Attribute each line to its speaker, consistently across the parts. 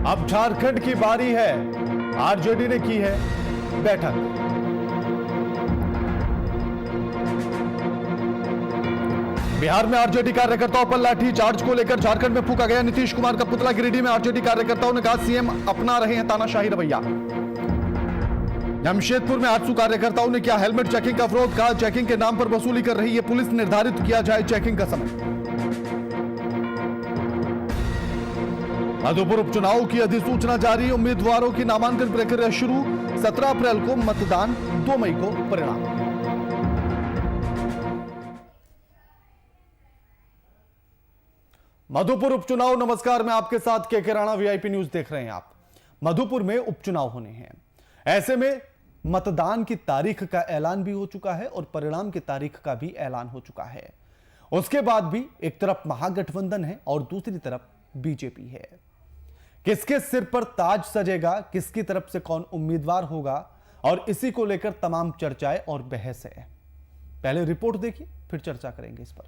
Speaker 1: अब झारखंड की बारी है। आरजेडी ने की है बैठक। बिहार में आरजेडी कार्यकर्ताओं पर लाठी चार्ज को लेकर झारखंड में फूंका गया नीतीश कुमार का पुतला। गिरिडीह में आरजेडी कार्यकर्ताओं ने कहा सीएम अपना रहे हैं तानाशाही रवैया। जमशेदपुर में आजसू कार्यकर्ताओं ने किया हेलमेट चेकिंग का विरोध। कहा चेकिंग के नाम पर वसूली कर रही है पुलिस, निर्धारित किया जाए चेकिंग का समय। मधुपुर उपचुनाव की अधिसूचना जारी। उम्मीदवारों की नामांकन प्रक्रिया शुरू। 17 अप्रैल को मतदान, 2 मई को परिणाम। मधुपुर उपचुनाव। नमस्कार, मैं आपके साथ के राणा, वीआईपी न्यूज देख रहे हैं आप। मधुपुर में उपचुनाव होने हैं। ऐसे में मतदान की तारीख का ऐलान भी हो चुका है और परिणाम की तारीख का भी ऐलान हो चुका है। उसके बाद भी एक तरफ महागठबंधन है और दूसरी तरफ बीजेपी है। किसके सिर पर ताज सजेगा, किसकी तरफ से कौन उम्मीदवार होगा, और इसी को लेकर तमाम चर्चाएं और बहस है। पहले रिपोर्ट देखिए, फिर चर्चा करेंगे इस पर।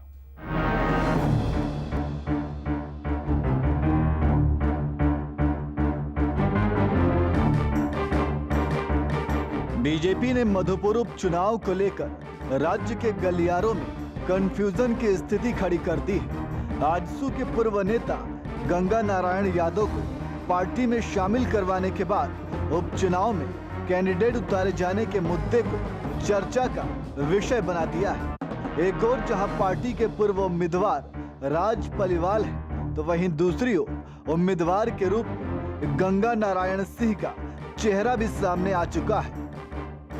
Speaker 2: बीजेपी ने मधुपुर उपचुनाव को लेकर राज्य के गलियारों में कंफ्यूजन की स्थिति खड़ी कर दी है। आजसू के पूर्व नेता गंगा नारायण यादव को पार्टी में शामिल करवाने के बाद उपचुनाव में कैंडिडेट उतारे जाने के मुद्दे को चर्चा का विषय बना दिया है। एक ओर जहां पार्टी के पूर्व उम्मीदवार राज पलिवाल है, तो वहीं दूसरी ओर उम्मीदवार के रूप में गंगा नारायण सिंह का चेहरा भी सामने आ चुका है।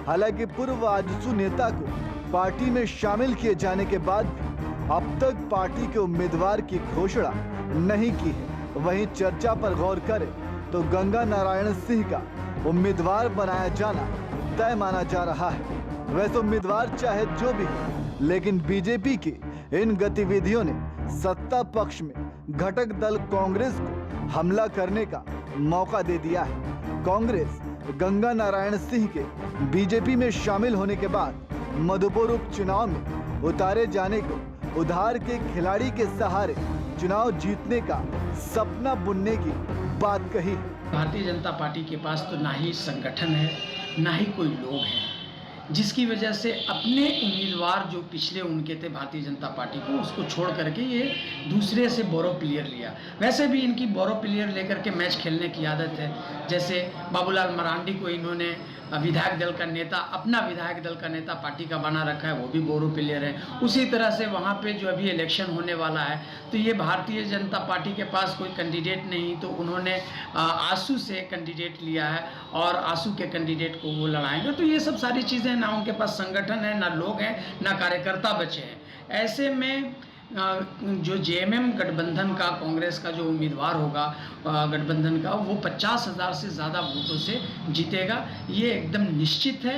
Speaker 2: हालांकि पूर्व आजसू नेता को पार्टी में शामिल किए जाने के बाद भी अब तक पार्टी के उम्मीदवार की घोषणा नहीं की है। वहीं चर्चा पर गौर करें तो गंगा नारायण सिंह का उम्मीदवार बनाया जाना तय माना जा रहा है। वैसे उम्मीदवार चाहे जो भी हो, लेकिन बीजेपी की इन गतिविधियों ने सत्ता पक्ष में घटक दल कांग्रेस को हमला करने का मौका दे दिया है। कांग्रेस गंगा नारायण सिंह के बीजेपी में शामिल होने के बाद मधुपुर उपचुनाव में उतारे जाने को उधार के खिलाड़ी के सहारे चुनाव जीतने का सपना बुनने की बात कही।
Speaker 3: भारतीय जनता पार्टी के पास तो ना ही संगठन है, ना ही कोई लोग हैं, जिसकी वजह से अपने उम्मीदवार जो पिछले उनके थे भारतीय जनता पार्टी को, उसको छोड़ करके ये दूसरे से बोरो प्लेयर लिया। वैसे भी इनकी बोरो प्लेयर लेकर के मैच खेलने की आदत है। जैसे बाबूलाल मरांडी को इन्होंने विधायक दल का नेता, अपना विधायक दल का नेता पार्टी का बना रखा है, वो भी बोरो प्लेयर है। उसी तरह से वहाँ पे जो अभी इलेक्शन होने वाला है, तो ये भारतीय जनता पार्टी के पास कोई कैंडिडेट नहीं, तो उन्होंने आजसू से कैंडिडेट लिया है और आजसू के कैंडिडेट को वो लड़ाएंगे। तो ये सब सारी चीज़ें, ना उनके पास संगठन है, ना लोग हैं, ना कार्यकर्ता बचे हैं। ऐसे में जो जेएमएम गठबंधन का, कांग्रेस का जो उम्मीदवार होगा गठबंधन का, वो 50,000 से ज़्यादा वोटों से जीतेगा, ये एकदम निश्चित है।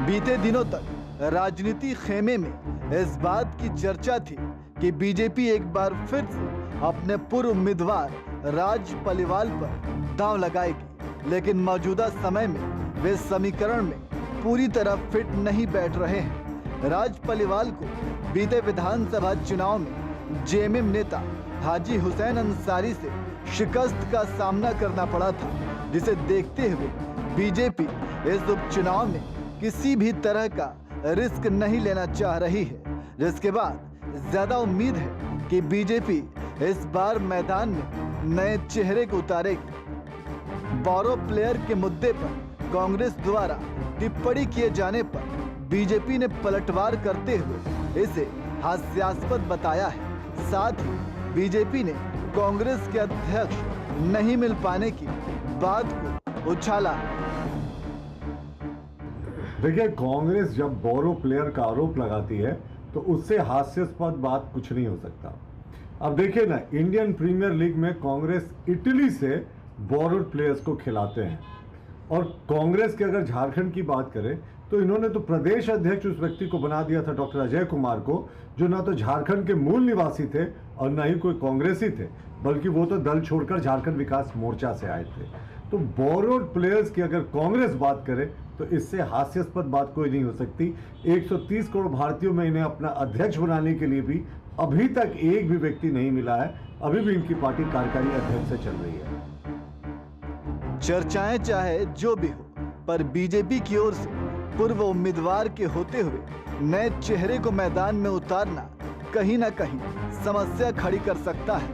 Speaker 2: बीते दिनों तक राजनीति खेमे में इस बात की चर्चा थी कि बीजेपी एक बार फिर से अपने पूर्व उम्मीदवार राज पलिवाल पर दांव लगाएगी, लेकिन मौजूदा समय में वे समीकरण में पूरी तरह फिट नहीं बैठ रहे हैं। राज पलिवाल को बीते विधानसभा चुनाव में जेएमएम नेता हाजी हुसैन अंसारी से शिकस्त का सामना करना पड़ा था, जिसे देखते हुए बीजेपी इस उपचुनाव में किसी भी तरह का रिस्क नहीं लेना चाह रही है, जिसके बाद ज्यादा उम्मीद है कि बीजेपी इस बार मैदान में नए चेहरे को उतारेगी। बोरो प्लेयर के मुद्दे पर कांग्रेस द्वारा टिप्पणी किए जाने पर बीजेपी ने पलटवार करते हुए इसे हास्यास्पद बताया है। साथ ही बीजेपी ने कांग्रेस के अध्यक्ष नहीं मिल पाने की बात को उछाला।
Speaker 4: देखिए, कांग्रेस जब बोरो प्लेयर का आरोप लगाती है तो उससे हास्यास्पद बात कुछ नहीं हो सकता। अब देखिए ना, इंडियन प्रीमियर लीग में कांग्रेस इटली से बोरो प्लेयर्स को खिलाते हैं, और कांग्रेस के अगर झारखंड की बात करें तो इन्होंने तो प्रदेश अध्यक्ष उस व्यक्ति को बना दिया था, डॉक्टर अजय कुमार को, जो ना तो झारखंड के मूल निवासी थे और ना ही कोई कांग्रेसी थे, बल्कि वो तो दल छोड़कर झारखंड विकास मोर्चा से आए थे। तो बोरोड प्लेयर्स की अगर कांग्रेस बात करे तो इससे हास्यास्पद बात कोई नहीं हो सकती। 130 करोड़ भारतीयों में इन्हें अपना अध्यक्ष बनाने के लिए भी अभी तक एक भी व्यक्ति नहीं मिला है। अभी भी इनकी पार्टी कार्यकारी अध्यक्ष से चल रही है।
Speaker 2: चर्चाएं चाहे जो भी हो, पर बीजेपी की ओर से पूर्व उम्मीदवार के होते हुए नए चेहरे को मैदान में उतारना कहीं ना कहीं समस्या खड़ी कर सकता है।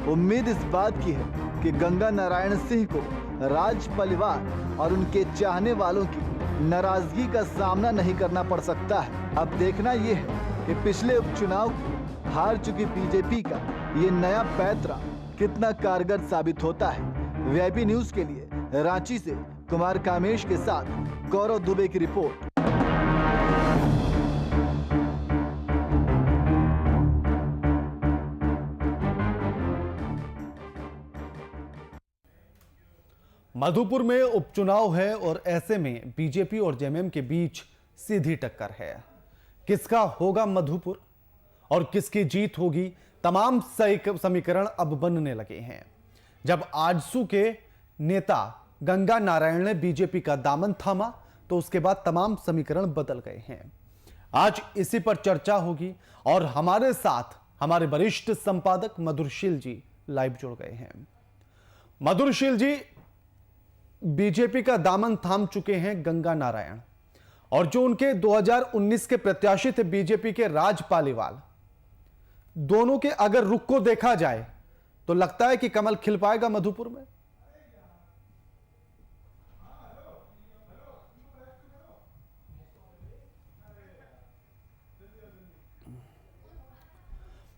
Speaker 2: उम्मीद इस बात की है कि गंगा नारायण सिंह को राज परिवार और उनके चाहने वालों की नाराजगी का सामना नहीं करना पड़ सकता है। अब देखना यह है कि पिछले उपचुनाव की हार चुकी बीजेपी का ये नया पैंतरा कितना कारगर साबित होता है। वीआईपी न्यूज के लिए रांची से कुमार कामेश के साथ गौरव दुबे की रिपोर्ट।
Speaker 1: मधुपुर में उपचुनाव है और ऐसे में बीजेपी और जेएमएम के बीच सीधी टक्कर है। किसका होगा मधुपुर और किसकी जीत होगी, तमाम समीकरण अब बनने लगे हैं। जब आजसू के नेता गंगा नारायण ने बीजेपी का दामन थामा तो उसके बाद तमाम समीकरण बदल गए हैं। आज इसी पर चर्चा होगी और हमारे साथ हमारे वरिष्ठ संपादक मधुरशील जी लाइव जुड़ गए हैं। मधुरशील जी, बीजेपी का दामन थाम चुके हैं गंगा नारायण और जो उनके 2019 के प्रत्याशी थे बीजेपी के राज पालीवाल, दोनों के अगर रुख को देखा जाए तो लगता है कि कमल खिल पाएगा मधुपुर में।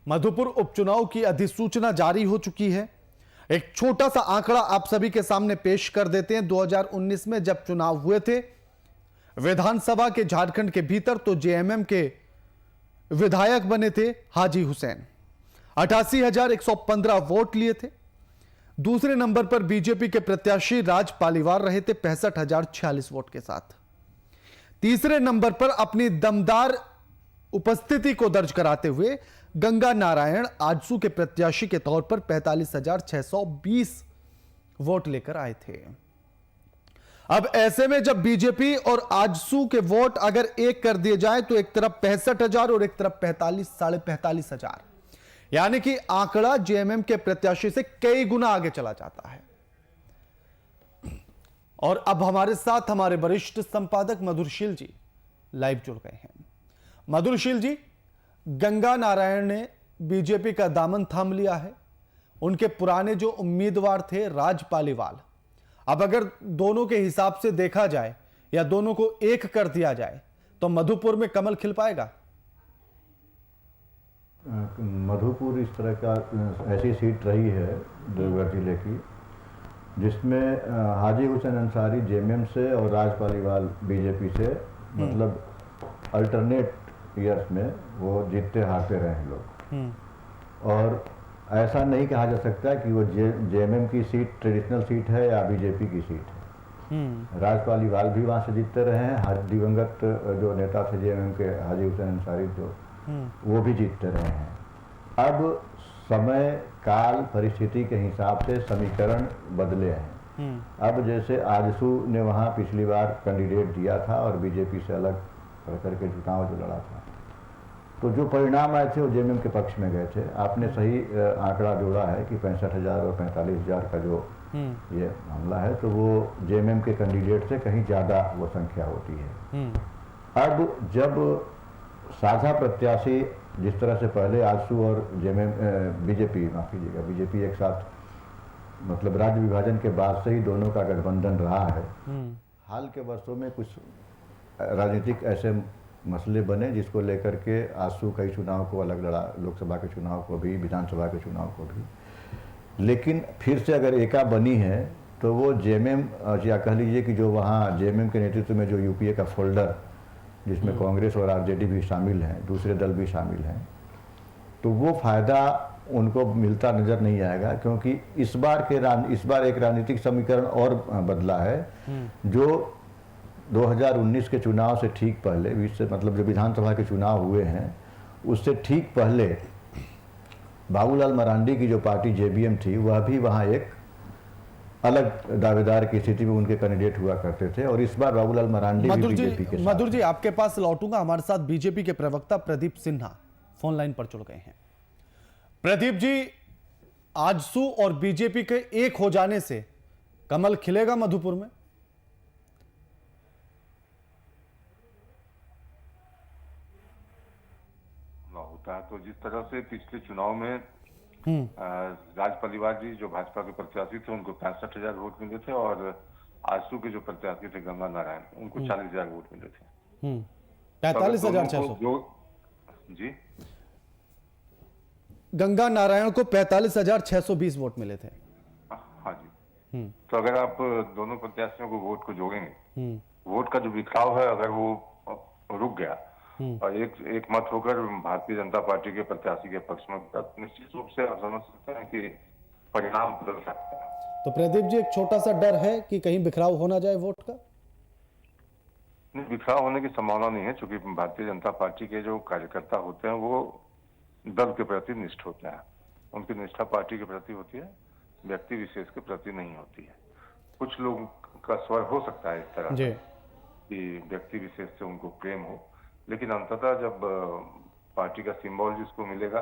Speaker 1: मधुपुर उपचुनाव की अधिसूचना जारी हो चुकी है। एक छोटा सा आंकड़ा आप सभी के सामने पेश कर देते हैं। 2019 में जब चुनाव हुए थे विधानसभा के झारखंड के भीतर, तो जेएमएम के विधायक बने थे हाजी हुसैन, 88,115 वोट लिए थे। दूसरे नंबर पर बीजेपी के प्रत्याशी राज पालीवाल रहे थे 65,046 वोट के साथ। तीसरे नंबर पर अपनी दमदार उपस्थिति को दर्ज कराते हुए गंगा नारायण आजसू के प्रत्याशी के तौर पर 45,620 वोट लेकर आए थे। अब ऐसे में जब बीजेपी और आजसू के वोट अगर एक कर दिए जाए तो एक तरफ 65,000 और एक तरफ 45,000 यानी कि आंकड़ा जेएमएम के प्रत्याशी से कई गुना आगे चला जाता है। और अब हमारे साथ हमारे वरिष्ठ संपादक मधुरशील जी लाइव जुड़ गए हैं। मधुरशील जी, गंगा नारायण ने बीजेपी का दामन थाम लिया है। उनके पुराने जो उम्मीदवार थे राज पालीवाल, अब अगर दोनों के हिसाब से देखा जाए या दोनों को एक कर दिया जाए तो मधुपुर में कमल खिल पाएगा।
Speaker 5: मधुपुर इस तरह का ऐसी सीट रही है देवघर जिले की जिसमें हाजी हुसैन अंसारी जेएमएम से और राज पालीवाल बीजेपी से, मतलब अल्टरनेट ईयर्स में वो जीतते हारते रहे हैं लोग। और ऐसा नहीं कहा जा सकता कि वो जेएमएम की सीट ट्रेडिशनल सीट है या बीजेपी की सीट है। राज पालीवाल भी वहाँ से जीतते रहे हैं, दिवंगत जो नेता थे जेएमएम के हाजी हुसैन अंसारी जो वो भी जीतते रहे हैं। अब समय काल परिस्थिति के हिसाब से समीकरण बदले हैं। अब जैसे आजसू ने वहाँ पिछली बार कैंडिडेट दिया था और बीजेपी से अलग करके चुनाव जो लड़ा था, तो जो परिणाम आए थे वो जेएमएम के पक्ष में गए थे। आपने सही आंकड़ा जोड़ा है कि 65,000 और 45,000 का जो ये मामला है, तो वो जेएमएम के कैंडिडेट से कहीं ज़्यादा वो संख्या होती है। अब जब साझा प्रत्याशी जिस तरह से पहले आजसू और जेएमएम बीजेपी एक साथ, मतलब राज्य विभाजन के बाद से ही दोनों का गठबंधन रहा है। हाल के वर्षों में कुछ राजनीतिक ऐसे मसले बने जिसको लेकर के आजसू कई चुनाव को अलग लड़ा, लोकसभा के चुनाव को भी, विधानसभा के चुनाव को भी। लेकिन फिर से अगर एका बनी है तो वो जेएमएम, या कह लीजिए कि जो वहाँ जेएमएम के नेतृत्व में जो यूपीए का फोल्डर जिसमें कांग्रेस और आरजेडी भी शामिल हैं, दूसरे दल भी शामिल हैं, तो वो फायदा उनको मिलता नजर नहीं आएगा। क्योंकि इस बार एक राजनीतिक समीकरण और बदला है। जो 2019 के चुनाव से ठीक पहले, मतलब जो विधानसभा के चुनाव हुए हैं उससे ठीक पहले बाबूलाल मरांडी की जो पार्टी जेबीएम थी वह भी वहाँ एक अलग दावेदार की स्थिति में उनके कैंडिडेट हुआ करते थे। और इस बार बाबूलाल मरांडी भी बीजेपी के साथ।
Speaker 1: मधुर जी, आपके पास लौटूंगा। हमारे साथ बीजेपी के प्रवक्ता प्रदीप सिन्हा फोन लाइन पर जुड़ गए हैं। प्रदीप जी, आजसू और बीजेपी के एक हो जाने से कमल खिलेगा मधुपुर में?
Speaker 6: होता है तो जिस तरह से पिछले चुनाव में
Speaker 1: हम्म।
Speaker 6: राज पालीवाल जी जो भाजपा के प्रत्याशी थे उनको 65,000 वोट मिले थे और आजसू के जो प्रत्याशी थे गंगा नारायण उनको 40,000 वोट मिले थे।
Speaker 1: 45,600।
Speaker 6: जी
Speaker 1: गंगा नारायण को 45,620 वोट मिले थे।
Speaker 6: हाँ जी। तो अगर आप दोनों प्रत्याशियों को वोट को जोड़ेंगे, वोट का जो बिखराव है अगर वो रुक गया और एक मत होकर भारतीय जनता पार्टी के प्रत्याशी के पक्ष में, निश्चित रूप से आप समझ सकते हैं कि परिणाम बदल सकते हैं।
Speaker 1: तो प्रदीप जी, एक छोटा सा डर है कि कहीं बिखराव हो ना जाए वोट का?
Speaker 6: नहीं, बिखराव होने की संभावना नहीं है, क्योंकि भारतीय जनता पार्टी के जो कार्यकर्ता होते हैं वो दल के प्रति निष्ठ होते हैं। उनकी निष्ठा पार्टी के प्रति होती है, व्यक्ति विशेष के प्रति नहीं होती है। कुछ लोगों का स्वर हो सकता है इस तरह
Speaker 1: जी।
Speaker 6: कि व्यक्ति विशेष से उनको प्रेम हो, लेकिन अंततः जब पार्टी का सिंबल जिसको मिलेगा,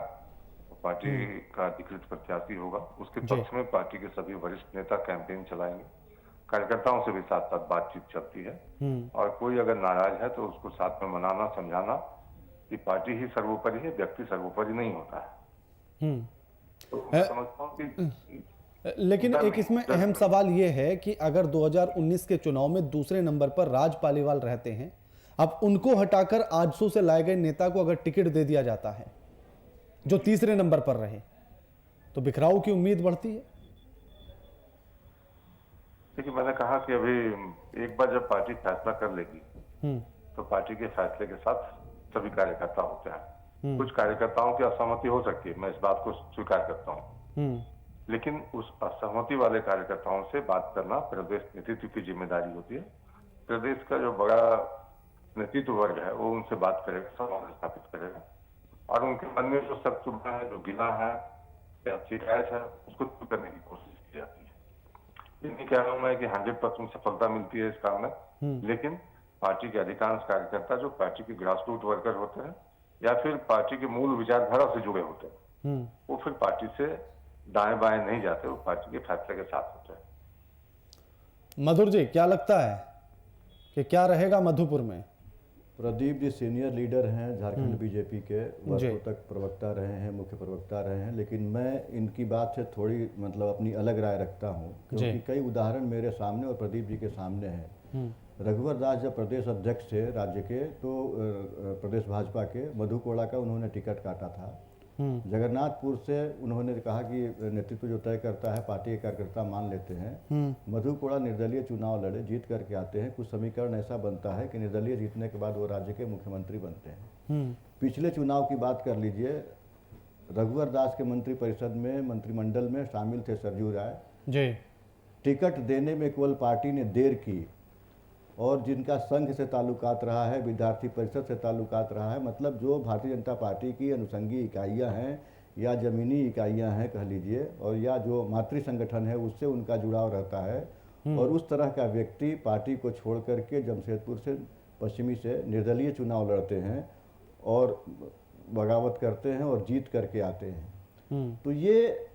Speaker 6: पार्टी का अधिकृत प्रत्याशी होगा, उसके पक्ष में पार्टी के सभी वरिष्ठ नेता कैंपेन चलाएंगे। कार्यकर्ताओं से भी साथ साथ बातचीत चलती है और कोई अगर नाराज है तो उसको साथ में मनाना, समझाना कि पार्टी ही सर्वोपरि है, व्यक्ति सर्वोपरि नहीं होता है। तो मैं समझता हूं कि
Speaker 1: लेकिन एक इसमें अहम सवाल यह है कि अगर 2019 के चुनाव में दूसरे नंबर पर राज पालीवाल रहते हैं, अब उनको हटाकर आजसू से लाए गए नेता को अगर टिकट दे दिया जाता है जो तीसरे नंबर पर रहे, तो बिखराव की उम्मीद बढ़ती है।
Speaker 6: देखिए, मैंने कहा कि अभी एक बार जब पार्टी फैसला कर लेगी तो पार्टी के फैसले के साथ सभी कार्यकर्ता होते हैं। कुछ कार्यकर्ताओं की असहमति हो सकती है, मैं इस बात को स्वीकार करता हूँ, लेकिन उस असहमति वाले कार्यकर्ताओं से बात करना प्रदेश नेतृत्व की जिम्मेदारी होती है। प्रदेश का जो बड़ा नेतृत्व वर्ग है वो उनसे बात करेगा, संवाद स्थापित करेगा और उनके मन में जो शक शुबा है, जो गिला है या शिकायत है, उसको दूर करने की कोशिश की जाती है। ये नहीं कह रहा हूं मैं कि 100% सफलता मिलती है इस काम में, लेकिन पार्टी के अधिकांश कार्यकर्ता जो पार्टी के ग्रासरूट वर्कर होते हैं या फिर पार्टी के मूल विचारधारा से जुड़े होते हैं, वो फिर पार्टी से दाएं बाएं नहीं जाते, वो पार्टी के फैसले के साथ होते हैं।
Speaker 1: मधुर जी, क्या लगता है कि क्या रहेगा मधुपुर में?
Speaker 5: प्रदीप जी सीनियर लीडर हैं झारखंड बीजेपी के, वर्षों तक प्रवक्ता रहे हैं, मुख्य प्रवक्ता रहे हैं, लेकिन मैं इनकी बात से थोड़ी मतलब अपनी अलग राय रखता हूं, क्योंकि कई उदाहरण मेरे सामने और प्रदीप जी के सामने हैं। रघुवर दास जब प्रदेश अध्यक्ष थे राज्य के, तो प्रदेश भाजपा के मधु कोड़ा का उन्होंने टिकट काटा था। जगन्नाथपुर से उन्होंने कहा कि नेतृत्व जो तय करता है पार्टी के कार्यकर्ता मान लेते हैं। मधु कोड़ा निर्दलीय चुनाव लड़े, जीत करके आते हैं। कुछ समीकरण ऐसा बनता है कि निर्दलीय जीतने के बाद वो राज्य के मुख्यमंत्री बनते हैं। पिछले चुनाव की बात कर लीजिए, रघुवर दास के मंत्री परिषद में, मंत्रिमंडल में शामिल थे सरजू राय
Speaker 1: जी।
Speaker 5: टिकट देने में केवल पार्टी ने देर की, और जिनका संघ से ताल्लुकात रहा है, विद्यार्थी परिषद से ताल्लुकात रहा है, मतलब जो भारतीय जनता पार्टी की अनुषंगी इकाइयां हैं या ज़मीनी इकाइयां हैं कह लीजिए, और या जो मातृ संगठन है उससे उनका जुड़ाव रहता है, और उस तरह का व्यक्ति पार्टी को छोड़ करके जमशेदपुर से पश्चिमी से निर्दलीय चुनाव लड़ते हैं और बगावत करते हैं और जीत करके आते हैं। तो ये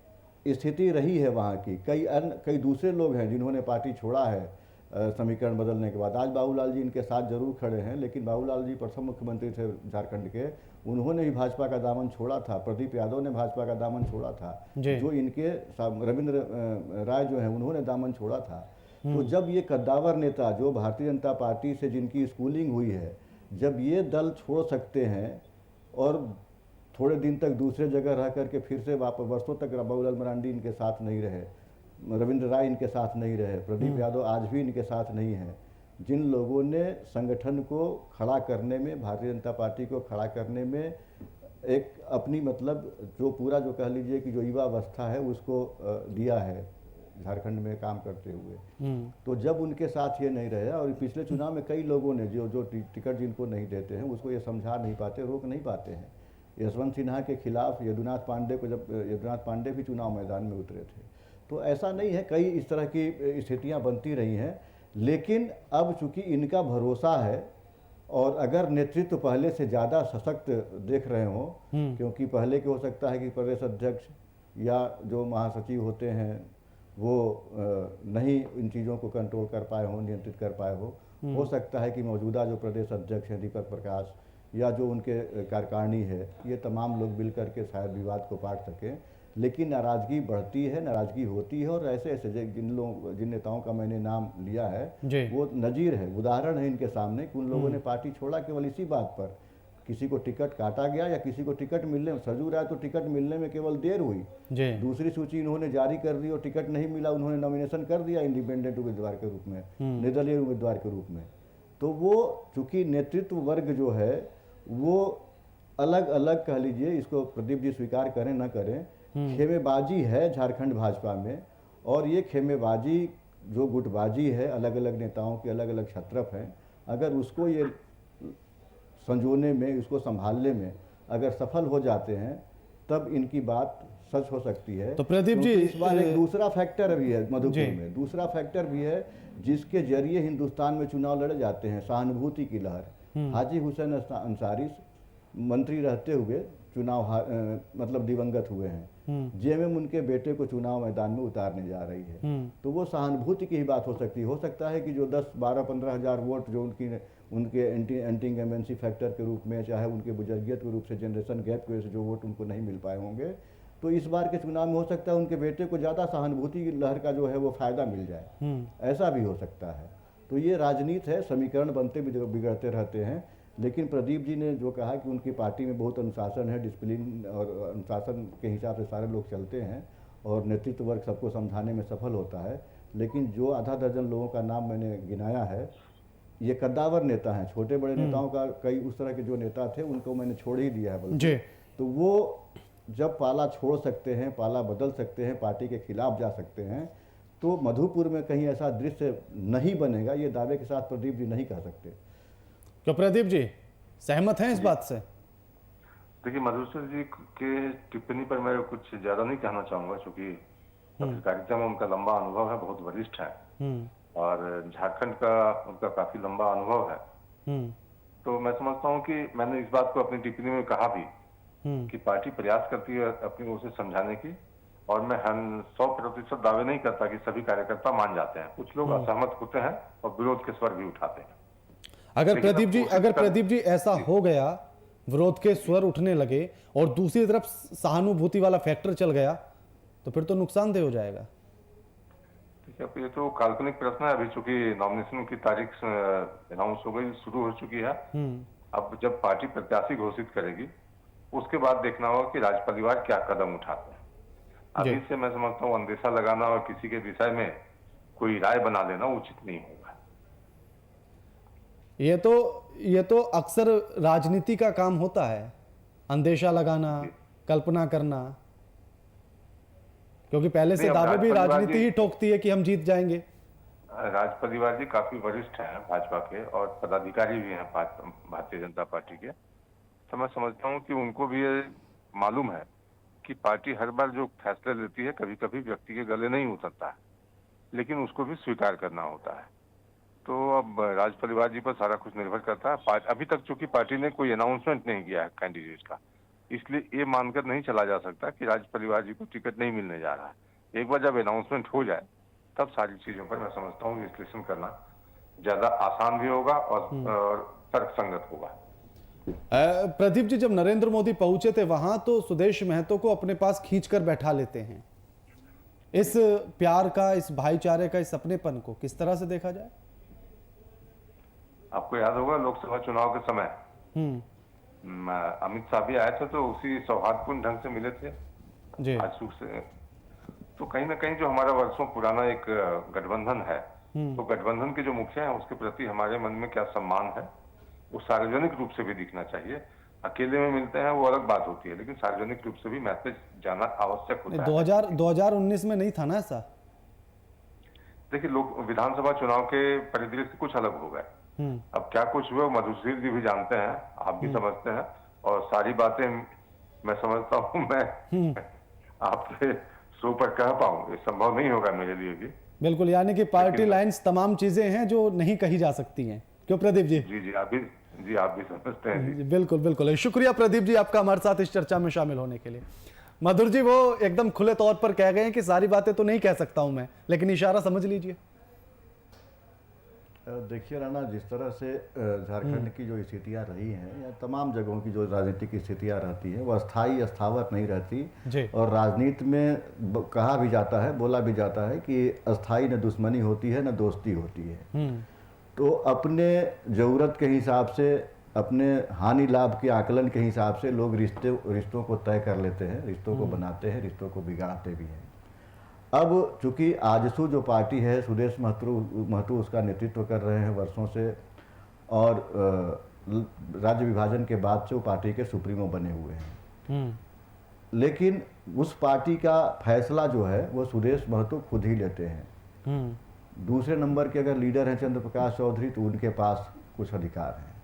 Speaker 5: स्थिति रही है वहाँ की। कई दूसरे लोग हैं जिन्होंने पार्टी छोड़ा है समीकरण बदलने के बाद। आज बाबूलाल जी इनके साथ जरूर खड़े हैं, लेकिन बाबूलाल जी प्रथम मुख्यमंत्री थे झारखंड के, उन्होंने भी भाजपा का दामन छोड़ा था। प्रदीप यादव ने भाजपा का दामन छोड़ा था, जो इनके रविंद्र राय जो हैं उन्होंने दामन छोड़ा था। तो जब ये कद्दावर नेता जो भारतीय जनता पार्टी से जिनकी स्कूलिंग हुई है, जब ये दल छोड़ सकते हैं और थोड़े दिन तक दूसरे जगह रह करके फिर से वापस, वर्षों तक बाबूलाल मरांडी इनके साथ नहीं रहे, रविंद्र राय इनके साथ नहीं रहे, प्रदीप यादव आज भी इनके साथ नहीं हैं, जिन लोगों ने संगठन को खड़ा करने में, भारतीय जनता पार्टी को खड़ा करने में एक अपनी मतलब जो पूरा जो कह लीजिए कि जो युवा अवस्था है उसको दिया है झारखंड में काम करते हुए, तो जब उनके साथ ये नहीं रहे, और पिछले चुनाव में कई लोगों ने जो टिकट जिनको नहीं देते हैं उसको ये समझा नहीं पाते, रोक नहीं पाते हैं। यशवंत सिन्हा के खिलाफ यदुनाथ पांडे को, जब यदुनाथ पांडे भी चुनाव मैदान में उतरे थे, तो ऐसा नहीं है, कई इस तरह की स्थितियां बनती रही हैं। लेकिन अब चूंकि इनका भरोसा है, और अगर नेतृत्व पहले से ज़्यादा सशक्त देख रहे हों, क्योंकि पहले के हो सकता है कि प्रदेश अध्यक्ष या जो महासचिव होते हैं वो नहीं इन चीज़ों को कंट्रोल कर पाए हों, नियंत्रित कर पाए हो सकता है कि मौजूदा जो प्रदेश अध्यक्ष हैं दीपक प्रकाश या जो उनके कार्यकारिणी है, ये तमाम लोग मिल करके शायद विवाद को पाट सकें। लेकिन नाराज़गी बढ़ती है, नाराज़गी होती है, और ऐसे ऐसे जिन नेताओं का मैंने नाम लिया है वो नज़ीर है, उदाहरण है इनके सामने कि उन लोगों ने पार्टी छोड़ा केवल इसी बात पर, किसी को टिकट काटा गया या किसी को टिकट मिलने में, सरजू राय तो टिकट मिलने में केवल देर हुई, दूसरी सूची इन्होंने जारी कर दी और टिकट नहीं मिला, उन्होंने नॉमिनेशन कर दिया इंडिपेंडेंट उम्मीदवार के रूप में, निर्दलीय उम्मीदवार के रूप में। तो वो चूंकि नेतृत्व वर्ग जो है वो अलग अलग, कह लीजिए, इसको प्रदीप जी स्वीकार करें ना करें, खेमेबाजी है झारखंड भाजपा में। और ये खेमेबाजी जो गुटबाजी है, अलग अलग नेताओं के अलग अलग छत्रप हैं, अगर उसको ये संजोने में, उसको संभालने में अगर सफल हो जाते हैं तब इनकी बात सच हो सकती है।
Speaker 1: तो प्रदीप जी,
Speaker 5: इस बार एक दूसरा फैक्टर भी है मधुपुर में, दूसरा फैक्टर भी है जिसके जरिए हिंदुस्तान में चुनाव लड़े जाते हैं, सहानुभूति की लहर। हाजी हुसैन अंसारी मंत्री रहते हुए चुनाव मतलब दिवंगत हुए हैं, जेएमएम उनके बेटे को चुनाव मैदान में उतारने जा रही है, तो वो सहानुभूति की ही बात हो सकती है। हो सकता है कि जो 10, 12, 15 हज़ार वोट जो उनके एंटी इंकम्बेंसी फैक्टर के रूप में, चाहे उनके बुजुर्गियत के रूप से, जनरेशन गैप की वजह से जो वोट उनको नहीं मिल पाए होंगे, तो इस बार के चुनाव में हो सकता है उनके बेटे को ज़्यादा सहानुभूति की लहर का जो है वो फायदा मिल जाए, ऐसा भी हो सकता है। तो ये राजनीति है, समीकरण बनते बिगड़ते रहते हैं। लेकिन प्रदीप जी ने जो कहा कि उनकी पार्टी में बहुत अनुशासन है, डिसिप्लिन और अनुशासन के हिसाब से सारे लोग चलते हैं और नेतृत्व वर्ग सबको समझाने में सफल होता है, लेकिन जो आधा दर्जन लोगों का नाम मैंने गिनाया है, ये कद्दावर नेता हैं। छोटे बड़े नेताओं का, कई उस तरह के जो नेता थे उनको मैंने छोड़ ही दिया है बल्कि। तो वो जब पाला छोड़ सकते हैं, पाला बदल सकते हैं, पार्टी के खिलाफ जा सकते हैं, तो मधुपुर में कहीं ऐसा दृश्य नहीं बनेगा, ये दावे के साथ प्रदीप जी नहीं कह सकते।
Speaker 1: तो प्रदीप जी सहमत हैं इस बात से?
Speaker 6: देखिए, मधुसूदन जी के टिप्पणी पर मैं कुछ ज्यादा नहीं कहना चाहूंगा, क्योंकि पत्रकारिता में उनका लंबा अनुभव है, बहुत वरिष्ठ है और झारखंड का उनका काफी लंबा अनुभव है। तो मैं समझता हूं कि मैंने इस बात को अपनी टिप्पणी में कहा भी कि पार्टी प्रयास करती है अपनी ओर से समझाने की, और मैं 100% दावे नहीं करता कि सभी कार्यकर्ता मान जाते हैं। कुछ लोग असहमत होते हैं और विरोध के स्वर भी उठाते हैं।
Speaker 1: अगर प्रदीप जी ऐसा हो गया, विरोध के स्वर उठने लगे और दूसरी तरफ सहानुभूति वाला फैक्टर चल गया, तो फिर तो नुकसानदेह हो जाएगा।
Speaker 6: ठीक है, अब ये तो काल्पनिक प्रश्न है। अभी चूंकि नॉमिनेशन की तारीख अनाउंस हो गई, शुरू हो चुकी है। अब जब पार्टी प्रत्याशी घोषित करेगी उसके बाद देखना होगा कि राज परिवार क्या कदम उठाते हैं। अभी से मैं समझता हूँ अंदेशा लगाना और किसी के विषय में कोई राय बना लेना उचित नहीं होगा।
Speaker 1: ये तो अक्सर राजनीति का काम होता है, अंदेशा लगाना, कल्पना करना, क्योंकि पहले से दावे भी राजनीति ही ठोकती है कि हम जीत जाएंगे।
Speaker 6: राज परिवार जी काफी वरिष्ठ हैं भाजपा के और पदाधिकारी भी हैं भारतीय जनता पार्टी के। तो मैं समझता हूं कि उनको भी ये मालूम है कि पार्टी हर बार जो फैसले लेती है कभी कभी व्यक्ति के गले नहीं उतरता है, लेकिन उसको भी स्वीकार करना होता है। तो अब राज परिवार जी पर सारा कुछ निर्भर करता है। अभी तक चूंकि पार्टी ने कोई अनाउंसमेंट नहीं किया है कैंडिडेट का, इसलिए ये मानकर नहीं चला जा सकता कि राज परिवार जी को टिकट नहीं मिलने जा रहा है। एक बार जब अनाउंसमेंट हो जाए तब सारी चीजों पर मैं समझता हूँ विश्लेषण करना ज्यादा आसान भी होगा और तर्कसंगत होगा।
Speaker 1: प्रदीप जी, जब नरेंद्र मोदी पहुंचे थे वहां, तो सुदेश महतो को अपने पास खींचकर बैठा लेते हैं। इस प्यार का, इस भाईचारे का, इस अपनेपन को किस तरह से देखा जाए?
Speaker 6: आपको याद होगा लोकसभा चुनाव के समय अमित शाह भी आए थे, तो उसी सौहार्दपूर्ण ढंग से मिले थे आजसू से। तो कहीं ना कहीं जो हमारा वर्षों पुराना एक गठबंधन है, तो गठबंधन के जो मुखिया हैं उसके प्रति हमारे मन में क्या सम्मान है वो सार्वजनिक रूप से भी दिखना चाहिए। अकेले में मिलते हैं वो अलग बात होती है, लेकिन सार्वजनिक रूप से भी मैसेज जाना आवश्यक होता है।
Speaker 1: 2019 में नहीं था ना ऐसा?
Speaker 6: देखिए, लोग विधानसभा चुनाव के परिदृश्य कुछ अलग हो गए। अब क्या कुछ हुआ मधुसूदन जी भी जानते हैं, आप भी समझते हैं, और सारी बातें मैं समझता हूँ मैं आपसे शो पर कह पाऊँ, ये संभव नहीं होगा मेरे लिए भी।
Speaker 1: बिल्कुल, यानी कि पार्टी लाइन्स तमाम चीजें हैं जो नहीं कही जा सकती हैं, क्यों प्रदीप जी?
Speaker 6: जी आप भी समझते हैं।
Speaker 1: बिल्कुल बिल्कुल, शुक्रिया प्रदीप जी आपका हमारे साथ इस चर्चा में शामिल होने के लिए। मधुर जी वो एकदम खुले तौर पर कह गए हैं कि सारी बातें तो नहीं कह सकता हूं मैं, लेकिन इशारा समझ लीजिए।
Speaker 5: देखिए राणा, जिस तरह से झारखंड की जो स्थितियां रही हैं या तमाम जगहों की जो राजनीतिक स्थितियां रहती हैं वो अस्थाई स्थावर नहीं रहती
Speaker 1: जी।
Speaker 5: और राजनीति में कहा भी जाता है, बोला भी जाता है कि अस्थाई न दुश्मनी होती है न दोस्ती होती है। तो अपने ज़रूरत के हिसाब से, अपने हानि लाभ के आकलन के हिसाब से लोग रिश्तों को तय कर लेते हैं, रिश्तों को बनाते हैं, रिश्तों को बिगाड़ते भी हैं। अब चूंकि आजसू जो पार्टी है, सुदेश महतो उसका नेतृत्व कर रहे हैं वर्षों से, और राज्य विभाजन के बाद से वो पार्टी के सुप्रीमो बने हुए हैं। लेकिन उस पार्टी का फैसला जो है वो सुदेश महतो खुद ही लेते हैं। दूसरे नंबर के अगर लीडर हैं चंद्र प्रकाश चौधरी, तो उनके पास कुछ अधिकार हैं।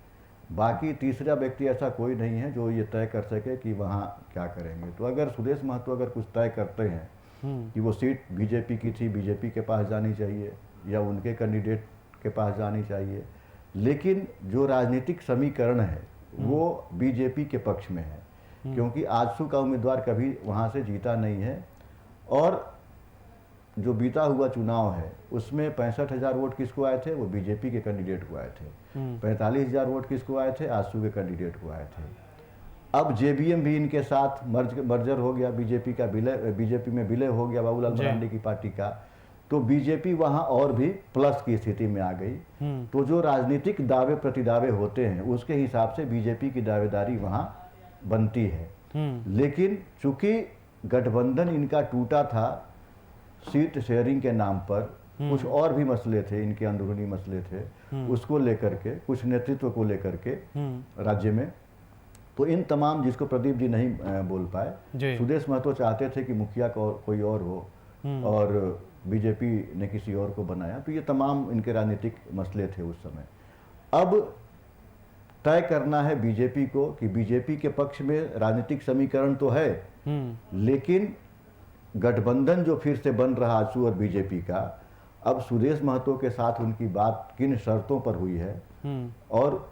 Speaker 5: बाकी तीसरा व्यक्ति ऐसा कोई नहीं है जो ये तय कर सके कि वहाँ क्या करेंगे। तो अगर सुदेश महतो अगर कुछ तय करते हैं कि वो सीट बीजेपी की थी, बीजेपी के पास जानी चाहिए या उनके कैंडिडेट के पास जानी चाहिए, लेकिन जो राजनीतिक समीकरण है वो बीजेपी के पक्ष में है, क्योंकि आजसू का उम्मीदवार कभी वहाँ से जीता नहीं है और जो बीता हुआ चुनाव है उसमें 65,000 वोट किसको आए थे? वो बीजेपी के कैंडिडेट को आए थे। 45,000 वोट किसको आए थे? आजसू के कैंडिडेट को आए थे। अब जेबीएम भी इनके साथ मर्जर हो गया, बीजेपी में विलय हो गया बाबूलाल मरांडी की पार्टी का, तो बीजेपी वहां और भी प्लस की स्थिति में आ गई। तो जो राजनीतिक दावे प्रतिदावे होते हैं उसके हिसाब से बीजेपी की दावेदारी वहां बनती है। लेकिन चूंकि गठबंधन इनका टूटा था सीट शेयरिंग के नाम पर, कुछ और भी मसले थे, इनके अंदरूनी मसले थे, उसको लेकर के, कुछ नेतृत्व को लेकर के राज्य में, तो इन तमाम, जिसको प्रदीप जी नहीं बोल पाए, सुदेश महतो चाहते थे कि मुखिया को कोई और हो और बीजेपी ने किसी और को बनाया। तो ये तमाम इनके राजनीतिक मसले थे उस समय। अब तय करना है बीजेपी को कि बीजेपी के पक्ष में राजनीतिक समीकरण तो है, लेकिन गठबंधन जो फिर से बन रहा आजसू और बीजेपी का, अब सुदेश महतो के साथ उनकी बात किन शर्तों पर हुई है, और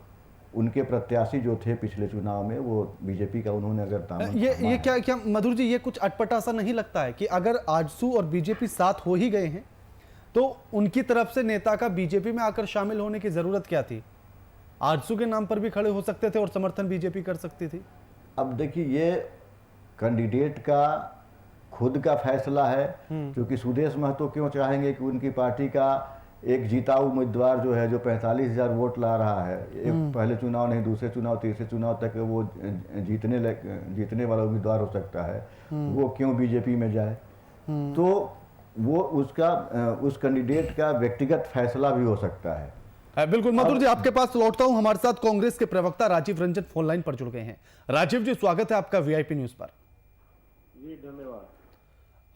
Speaker 5: उनके प्रत्याशी जो थे पिछले चुनाव में वो बीजेपी का उन्होंने अगर दामन
Speaker 1: ये क्या मधुर जी, ये कुछ अटपटा सा नहीं लगता है कि अगर आजसू और बीजेपी साथ हो ही गए हैं तो उनकी तरफ से नेता का बीजेपी में आकर शामिल होने की जरूरत क्या थी? आजसू के नाम पर भी खड़े हो सकते थे और समर्थन बीजेपी कर सकती थी।
Speaker 5: अब देखिए, ये कैंडिडेट का खुद का फैसला है, क्योंकि सुदेश महतो क्यों चाहेंगे कि उनकी पार्टी का एक जीता उम्मीदवार जो है, जो 45,000 वोट ला रहा है, एक पहले चुनाव नहीं, दूसरे चुनाव, तीसरे चुनाव तक वो जीतने वाला उम्मीदवार हो सकता है, वो क्यों बीजेपी में जाए? तो वो उस कैंडिडेट का व्यक्तिगत फैसला भी हो सकता है।
Speaker 1: बिल्कुल मधुर जी, आपके पास लौटता हूं। हमारे साथ कांग्रेस के प्रवक्ता राजीव रंजन फोन लाइन पर जुड़ गए हैं। राजीव जी, स्वागत है आपका वीआईपी न्यूज पर।
Speaker 7: जी धन्यवाद।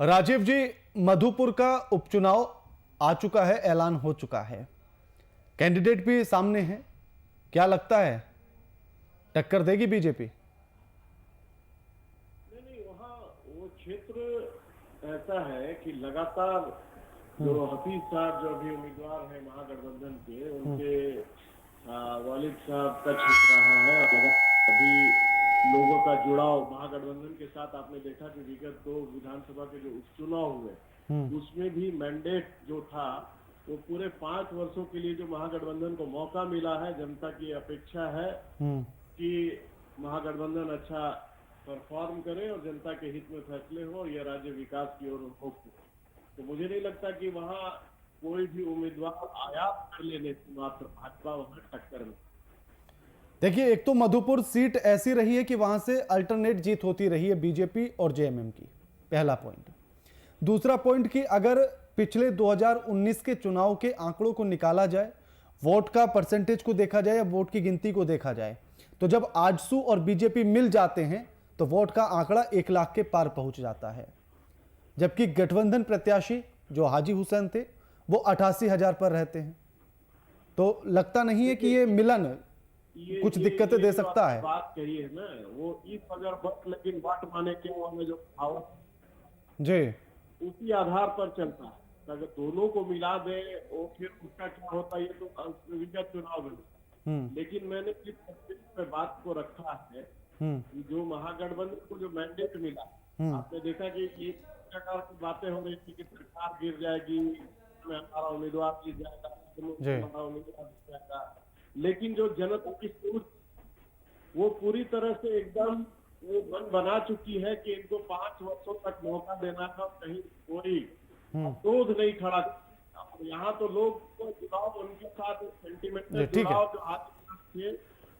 Speaker 1: राजीव जी, मधुपुर का उपचुनाव आ चुका है, ऐलान हो चुका है, कैंडिडेट भी सामने है, क्या लगता है टक्कर देगी बीजेपी?
Speaker 7: नहीं, वहाँ वो क्षेत्र ऐसा है कि लगातार जो हफीज साहब जो अभी उम्मीदवार है महागठबंधन के, उनके वालिद साहब का क्षेत्र रहा है। और अभी लोगों का जुड़ाव महागठबंधन के साथ आपने देखा कि विगत 2 विधानसभा के जो उपचुनाव हुए उसमें भी मैंडेट जो था वो पूरे 5 वर्षों के लिए जो महागठबंधन को मौका मिला है, जनता की अपेक्षा है कि महागठबंधन अच्छा परफॉर्म करे और जनता के हित में फैसले हो और यह राज्य विकास की ओर हो। तो मुझे नहीं लगता कि वहाँ कोई भी उम्मीदवार आयात कर लेने से मात्र भाजपा वहाँ टक्कर में।
Speaker 1: देखिए, एक तो मधुपुर सीट ऐसी रही है कि वहां से अल्टरनेट जीत होती रही है बीजेपी और जेएमएम की, पहला पॉइंट। दूसरा पॉइंट कि अगर पिछले 2019 के चुनाव के आंकड़ों को निकाला जाए, वोट का परसेंटेज को देखा जाए या वोट की गिनती को देखा जाए, तो जब आजसू और बीजेपी मिल जाते हैं तो वोट का आंकड़ा 1 लाख के पार पहुंच जाता है, जबकि गठबंधन प्रत्याशी जो हाजी हुसैन थे वो 88,000 पर रहते हैं। तो लगता नहीं है कि ये मिलन कुछ दिक्कतें दे सकता है।
Speaker 7: बात कही है ना, वो इस अगर वक्त लेकिन वोट माने के वो जो भाव
Speaker 1: जी
Speaker 7: उसी आधार पर चलता है। अगर दोनों को मिला दे वो फिर उसका क्या होता है ये तो विगत चुनाव में। लेकिन मैंने इस पे बात को रखा है कि जो महागठबंधन को जो मैंडेट मिला आपने देखा कि एक प्रकार की बातें हो रही थी कि सरकार गिर जाएगी, में हमारा उम्मीदवार जीत जाएगा, हमारा उम्मीदवार जीत जाएगा। लेकिन जो जनता की सोच वो पूरी तरह से एकदम वो मन बना चुकी है कि इनको 5 वर्षों तक मौका देना था, कहीं कोई क्रोध नहीं खड़ा। और यहाँ तो लोग को जुड़ाव उनके साथ सेंटिमेंटल
Speaker 1: ठीक है।
Speaker 7: जुड़ाव जो आज थे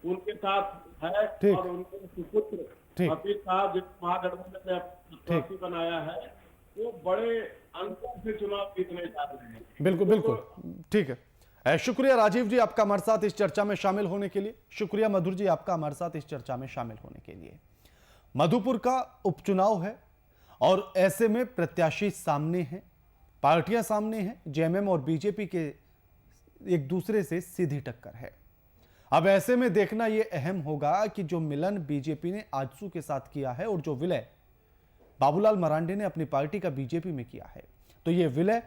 Speaker 7: उनके साथ है,
Speaker 1: ठीक।
Speaker 7: और उनके सुपुत्र
Speaker 1: ठीक।
Speaker 7: हफीज साहब जिस महागठबंधन ने प्रत्याशी बनाया है वो बड़े अंतर से चुनाव जीतने जा रहे हैं।
Speaker 1: बिल्कुल बिल्कुल ठीक है। शुक्रिया राजीव जी आपका हमारे साथ इस चर्चा में शामिल होने के लिए। शुक्रिया मधुर जी आपका हमारे साथ इस चर्चा में शामिल होने के लिए। मधुपुर का उपचुनाव है और ऐसे में प्रत्याशी सामने हैं, पार्टियां सामने हैं, जेएमएम और बीजेपी के एक दूसरे से सीधी टक्कर है। अब ऐसे में देखना यह अहम होगा कि जो मिलन बीजेपी ने आजसू के साथ किया है और जो विलय बाबूलाल मरांडी ने अपनी पार्टी का बीजेपी में किया है, तो यह विलय